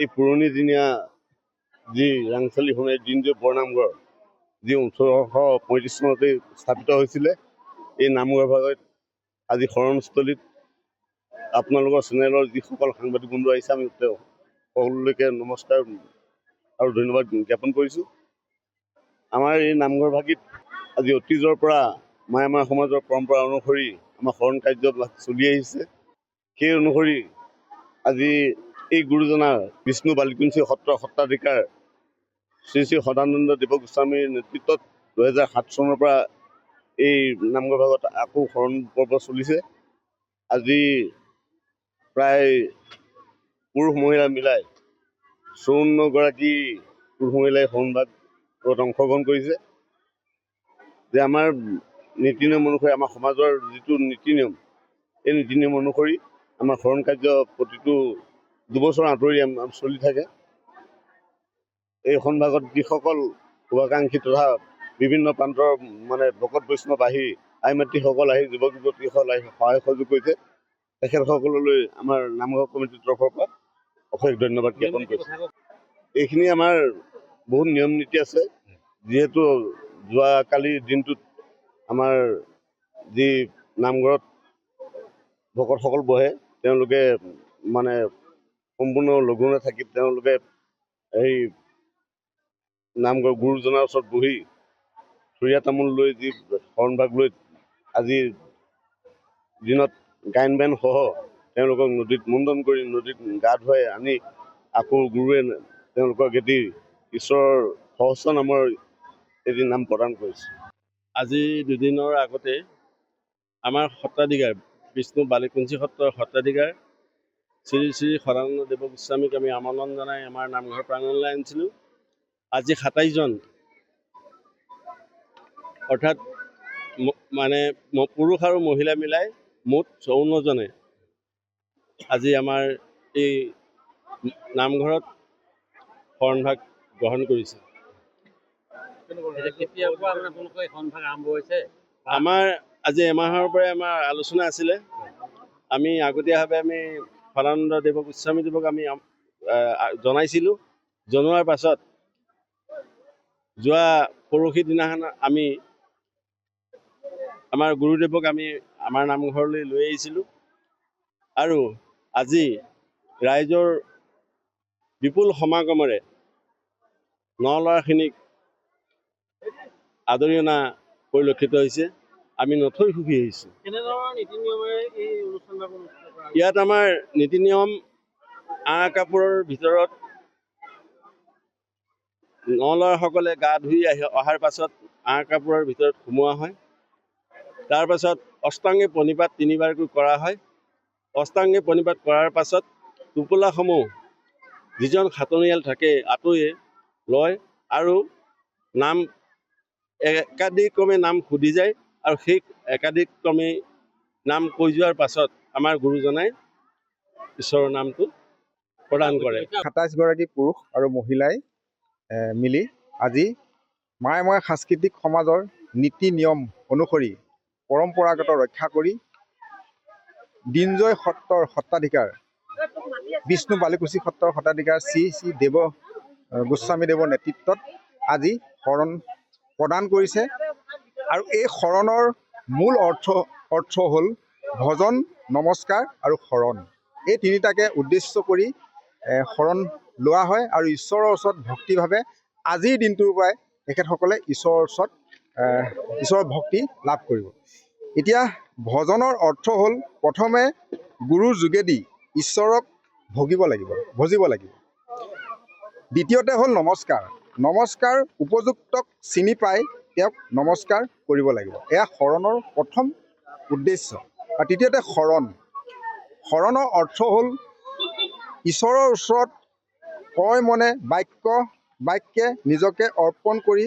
এই পুৰণিদিনীয়া যি ৰাংচালি সোণাৰী দিনজয় বৰনামঘৰ যি 1835 চনতে স্থাপিত হৈছিলে, এই নামঘৰ ভাগত আজি শৰণস্থলীত আপোনালোকৰ চেনেলৰ যিসকল সাংবাদিক বন্ধু আহিছে, আমি সকলোলৈকে নমস্কাৰ আৰু ধন্যবাদ জ্ঞাপন কৰিছোঁ। আমাৰ এই নামঘৰ ভাগিত আজি অতীজৰ পৰা মায়ামাৰ সমাজৰ পৰম্পৰা অনুসৰি আমাৰ শৰণ কাৰ্য চলি আহিছে। সেই অনুসৰি আজি এই গুৰুজনাৰ বিষ্ণু বালিকুঞ্চি সত্ৰৰ সত্ৰাধিকাৰ শ্ৰী শ্ৰী সদানন্দ দেৱ গোস্বামীৰ নেতৃত্বত 2007 চনৰ পৰা এই নামঘৰ ভাগত আকৌ শৰণ পৰ্ব চলিছে। আজি প্ৰায় পুৰুষ মহিলা মিলাই 54 গৰাকী পুৰুষ মহিলাই শৰণ ভাগত অংশগ্ৰহণ কৰিছে। যে আমাৰ নীতি নিয়ম অনুসৰি, আমাৰ সমাজৰ যিটো নীতি নিয়ম, এই নীতি নিয়ম অনুসৰি আমাৰ শৰণ কাৰ্য প্ৰতিটো দুবছৰ আঁতৰি চলি থাকে। এই শৰণ ভাগত যিসকল শুভাকাংক্ষী তথা বিভিন্ন প্ৰান্তৰ ভকত বৈষ্ণৱ আহি আই মাতৃসকল আহি যুৱক যুৱতীসকল আহি সহায় সহযোগ কৰিছে, তেখেতসকললৈ আমাৰ নামঘৰ কমিটিৰ তৰফৰ পৰা অশেষ ধন্যবাদ জ্ঞাপন কৰিছোঁ। এইখিনি আমাৰ বহুত নিয়ম নীতি আছে। যিহেতু যোৱাকালিৰ দিনটোত আমাৰ যি নামঘৰত ভকতসকল বহে, তেওঁলোকে সম্পূৰ্ণ লঘোণে থাকি তেওঁলোকে এই নামঘৰ গুৰুজনাৰ ওচৰত বহি চুৰীয়া তামোল লৈ যি শৰণভাগ লৈ আজিৰ দিনত গায়ন বায়নসহ তেওঁলোকক নদীত মুণ্ডন কৰি নদীত গা ধুৱাই আনি আকৌ গুৰুৱে তেওঁলোকক এটি ঈশ্বৰৰ সহস্ৰ নামৰ এটি নাম প্ৰদান কৰিছে। আজি দুদিনৰ আগতে আমাৰ সত্ৰাধিকাৰ বিষ্ণু বালিকুঞ্চি সত্ৰৰ সত্ৰাধিকাৰ শ্ৰী শ্ৰী সদানন্দ দেৱ গোস্বামীক আমি আমন্ত্ৰণ জনাই আমাৰ নামঘৰ প্ৰাংগণলৈ আনিছিলোঁ। আজি 27 জন, অৰ্থাৎ পুৰুষ আৰু মহিলা মিলাই মুঠ 54 জনে আজি আমাৰ এই নামঘৰত শৰণভাগ গ্ৰহণ কৰিছে। আমাৰ আজি এমাহৰ পৰাই আমাৰ আলোচনা আছিলে। আমি আগতীয়াভাৱে আমি সদানন্দ দেৱ গোস্বামীদেৱক আমি জনাইছিলোঁ। জনোৱাৰ পাছত যোৱা পৰহি দিনাখন আমি আমাৰ গুৰুদেৱক আমি আমাৰ নামঘৰলৈ লৈ আহিছিলোঁ আৰু আজি ৰাইজৰ বিপুল সমাগমেৰে নলৰাখিনিক আদৰি অনা পৰিলক্ষিত হৈছে। আমি নথৈ সুখী হৈছোঁ। ইয়াত আমাৰ নীতি নিয়ম আঁৰ কাপোৰৰ ভিতৰত নলৰাসকলে গা ধুই অহাৰ পাছত আঁৰ কাপোৰৰ ভিতৰত সোমোৱা হয়। তাৰ পাছত অষ্টাংগী প্ৰণিপাত 3বাৰকৈ কৰা হয়। অষ্টাংগী প্ৰণিপাত কৰাৰ পাছত টোপোলাসমূহ যিজন খাটনিয়াল থাকে আঁতৰি লয় আৰু নাম একাদিক্ৰমে নাম সুধি যায় আৰু সেই একাদিক্ৰমে নাম কৈ যোৱাৰ পাছত আমাৰ গুৰুজনাই ঈশ্বৰৰ নামটো প্ৰদান কৰে। 27 গৰাকী পুৰুষ আৰু মহিলাই মিলি আজি মায়াময় সাংস্কৃতিক সমাজৰ নীতি নিয়ম অনুসৰি পৰম্পৰাগত ৰক্ষা কৰি দিনজয় সত্ৰৰ সত্ৰাধিকাৰ বিষ্ণু বালিকুঞ্চি সত্ৰৰ সত্ৰাধিকাৰ শ্ৰী শ্ৰী দেৱ গোস্বামী দেৱৰ নেতৃত্বত আজি শৰণ প্ৰদান কৰিছে। আৰু এই শৰণৰ মূল অৰ্থ হ'ল ভজন, নমস্কাৰ আৰু শৰণ। এই তিনিটাকে উদ্দেশ্য কৰি শৰণ লোৱা হয় আৰু ঈশ্বৰৰ ওচৰত ভক্তিভাৱে আজিৰ দিনটোৰ পৰাই তেখেতসকলে ঈশ্বৰৰ ভক্তি লাভ কৰিব। এতিয়া ভজনৰ অৰ্থ হ'ল প্ৰথমে গুৰুৰ যোগেদি ঈশ্বৰক ভজিব লাগিব। দ্বিতীয়তে হ'ল নমস্কাৰ, উপযুক্তক চিনি পাই তেওঁক নমস্কাৰ কৰিব লাগিব। এয়া শৰণৰ প্ৰথম উদ্দেশ্য। আৰু তৃতীয়তে শৰণৰ অৰ্থ হ'ল ঈশ্বৰৰ ওচৰত কয় মনে বাক্যে নিজকে অৰ্পণ কৰি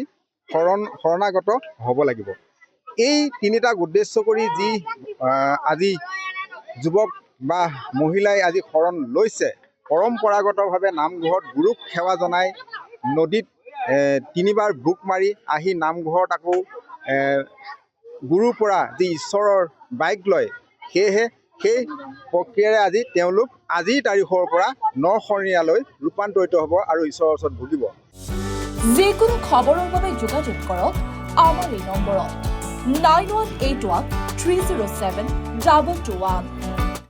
শৰণাগত হ'ব লাগিব। এই তিনিটাক উদ্দেশ্য কৰি যি আজি যুৱক বা মহিলাই আজি শৰণ লৈছে, পৰম্পৰাগতভাৱে নামঘৰত গুৰুক সেৱা জনাই নদীত 3বাৰ বুক মাৰি আহি নামঘৰত আকৌ গুৰুৰ পৰা যি ঈশ্বৰৰ বাইক লয়, সেয়েহে সেই প্ৰক্ৰিয়াৰে আজি তেওঁলোক আজিৰ তাৰিখৰ পৰা নশৰণীয়ালৈ ৰূপান্তৰিত হ'ব আৰু ঈশ্বৰৰ ওচৰত ভুগিব। যিকোনো খবৰৰ বাবে যোগাযোগ কৰক আমাৰ এই নম্বৰত 9181 307 2221।